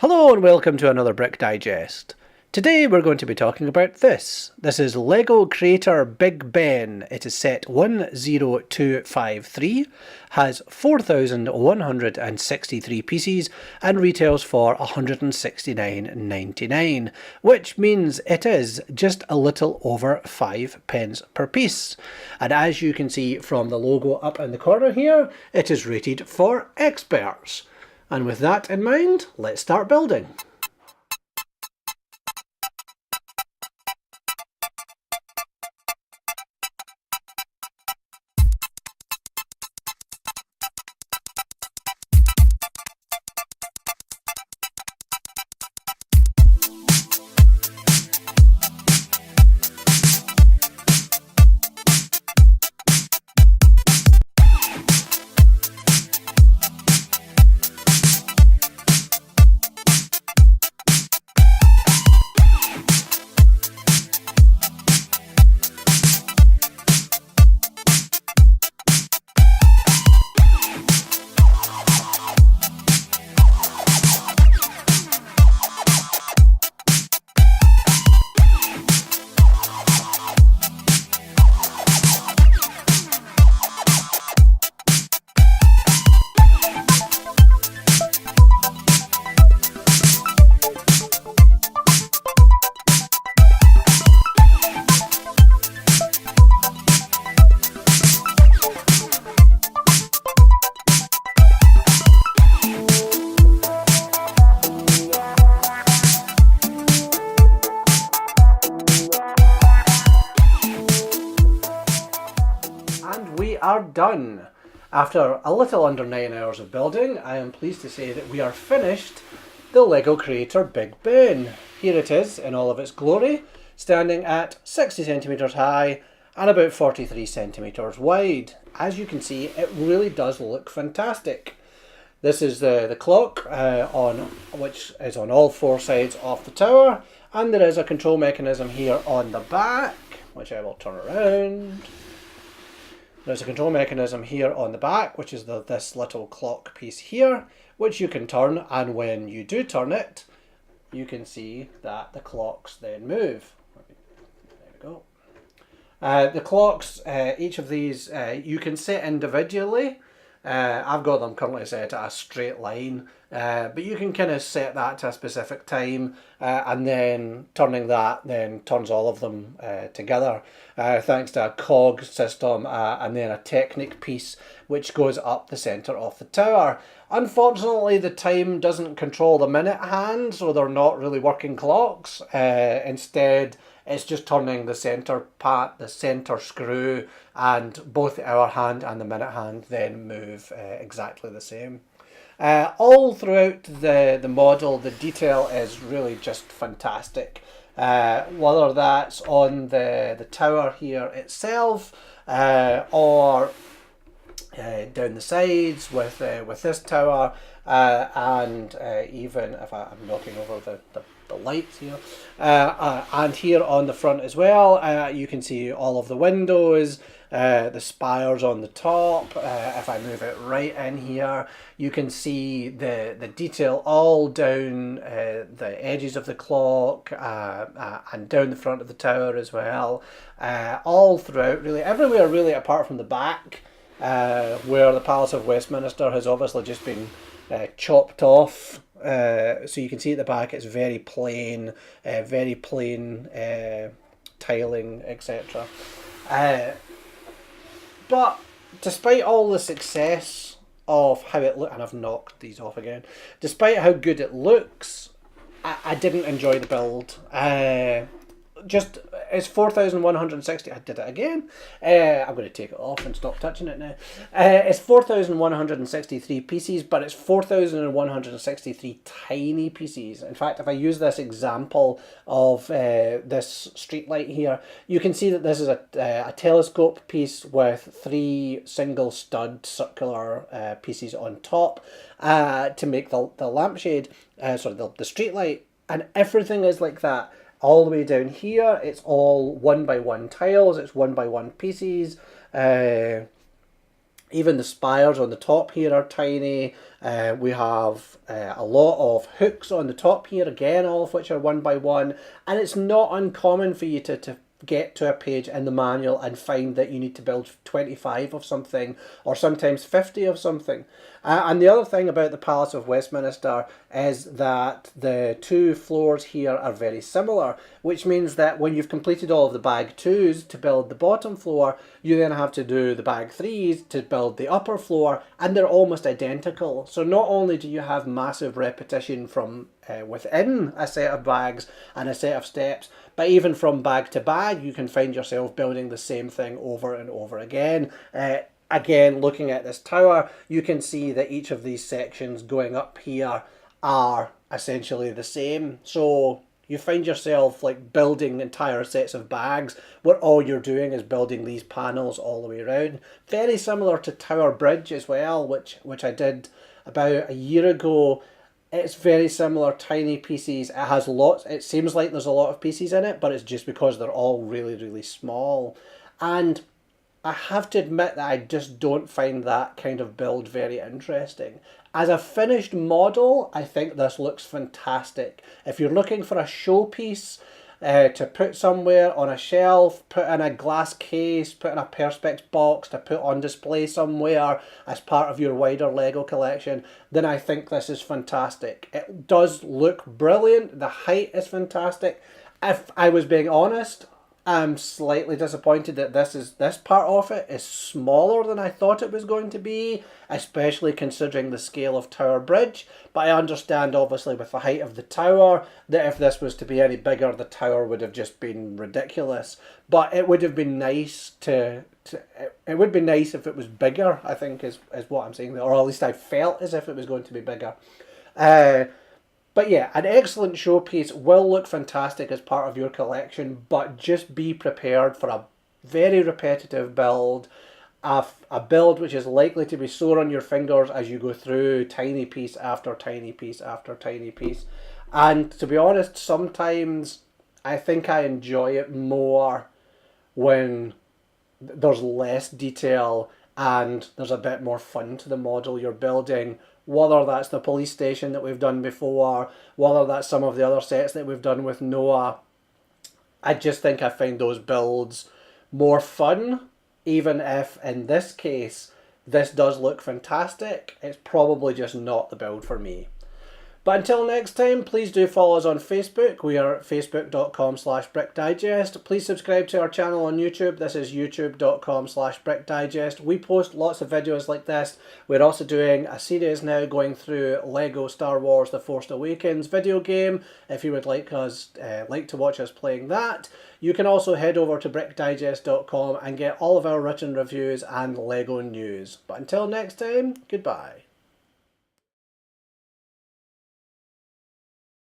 Hello and welcome to another Brick Digest. Today we're going to be talking about this. This is Lego Creator Big Ben. It is set 10253, has 4,163 pieces and retails for £169.99, which means it is just a little over 5p per piece. And as you can see from the logo up in the corner here, it is rated for experts. And with that in mind, let's start building. And we are done. After a little under 9 hours of building, I am pleased to say that we are finished the Lego Creator Big Ben. Here it is in all of its glory, standing at 60 centimetres high and about 43 centimetres wide. As you can see, it really does look fantastic. This is the clock which is on all four sides of the tower, and there is a control mechanism here on the back, which I will turn around. There's a control mechanism here on the back, which is this little clock piece here, which you can turn, and when you do turn it, you can see that the clocks then move. There we go. The clocks, each of these, you can set individually. I've got them currently set at a straight line, but you can kind of set that to a specific time, and then turning that then turns all of them together, thanks to a cog system and then a Technic piece which goes up the centre of the tower. Unfortunately, the time doesn't control the minute hand, so they're not really working clocks. Instead, it's just turning the centre screw, and both the hour hand and the minute hand then move exactly the same. All throughout the model, the detail is really just fantastic. Whether that's on the tower here itself, or down the sides with this tower, and even if I'm knocking over the lights here, and here on the front as well, you can see all of the windows, the spires on the top. If I move it right in here, you can see the detail all down the edges of the clock, and down the front of the tower as well, all throughout, really everywhere, really, apart from the back, where the Palace of Westminster has obviously just been chopped off. So you can see at the back it's very plain tiling, etc. But despite all the success of how it looks, and I've knocked these off again, despite how good it looks, I didn't enjoy the build. It's 4,160. I did it again. I'm going to take it off and stop touching it now. It's 4,163 pieces, but it's 4,163 tiny pieces. In fact, if I use this example of this street light here, you can see that this is a telescope piece with 3 single stud circular pieces on top to make the lampshade, the street light, and everything is like that. All the way down here, it's all 1 by 1 tiles, it's 1 by 1 pieces. Even the spires on the top here are tiny. We have a lot of hooks on the top here, again, all of which are 1 by 1. And it's not uncommon for you to get to a page in the manual and find that you need to build 25 of something, or sometimes 50 of something. And the other thing about the Palace of Westminster is that the two floors here are very similar, which means that when you've completed all of the bag 2s to build the bottom floor, you then have to do the bag 3s to build the upper floor, and they're almost identical. So not only do you have massive repetition from within a set of bags and a set of steps, but even from bag to bag, you can find yourself building the same thing over and over again. Again, looking at this tower, you can see that each of these sections going up here are essentially the same. So you find yourself like building entire sets of bags where all you're doing is building these panels all the way around. Very similar to Tower Bridge as well, which I did about a year ago. It's very similar, tiny pieces. It has lots, it seems like there's a lot of pieces in it, but it's just because they're all really, really small. And I have to admit that I just don't find that kind of build very interesting. As a finished model, I think this looks fantastic. If you're looking for a showpiece to put somewhere on a shelf, put in a glass case, put in a Perspex box to put on display somewhere as part of your wider Lego collection, then I think this is fantastic. It does look brilliant. The height is fantastic. If I was being honest, I'm slightly disappointed that this part of it is smaller than I thought it was going to be, especially considering the scale of Tower Bridge. But I understand, obviously, with the height of the tower, that if this was to be any bigger, the tower would have just been ridiculous. But it would have been nice it would be nice if it was bigger, I think, is what I'm saying, or at least I felt as if it was going to be bigger. But yeah, an excellent showpiece, will look fantastic as part of your collection, but just be prepared for a very repetitive build, a build which is likely to be sore on your fingers as you go through tiny piece after tiny piece after tiny piece. And to be honest, sometimes I think I enjoy it more when there's less detail and there's a bit more fun to the model you're building. Whether that's the police station that we've done before, whether that's some of the other sets that we've done with Noah, I just think I find those builds more fun, even if in this case this does look fantastic. It's probably just not the build for me. But until next time, please do follow us on Facebook. We are at facebook.com/brickdigest. Please subscribe to our channel on YouTube. This is youtube.com/brickdigest. We post lots of videos like this. We're also doing a series now going through Lego Star Wars The Force Awakens video game. If you would like to watch us playing that, you can also head over to brickdigest.com and get all of our written reviews and Lego news. But until next time, goodbye.